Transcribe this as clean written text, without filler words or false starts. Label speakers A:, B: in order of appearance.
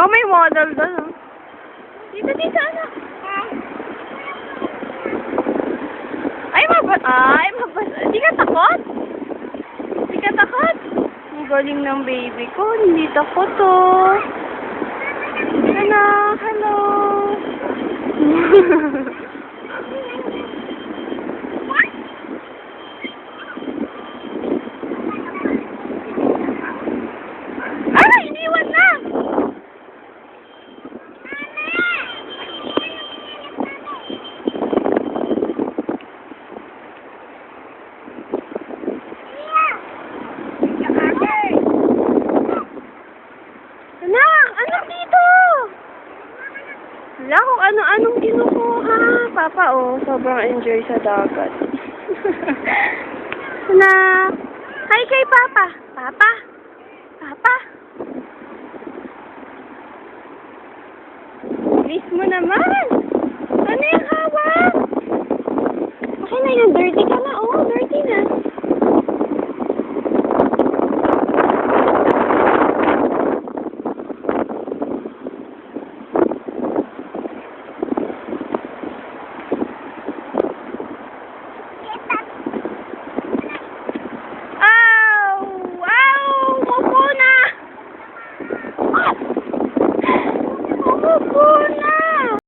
A: Ba, may model doon, oh. Dito, dito, ano? Ay, di ka takot? Di ka takot? Ang galing ng baby ko. Hindi takot, oh. Anak, hello. Ay, iniwan na! Anak, anak dito! Wala kung ano-anong kinukuha. Papa, oh, sobrang enjoy sa dagat. Anak! Hi kay Papa! Papa! Papa! Please mo naman! Ano yung hawak? Okay na yun, dirty ka na. Oh, dirty na.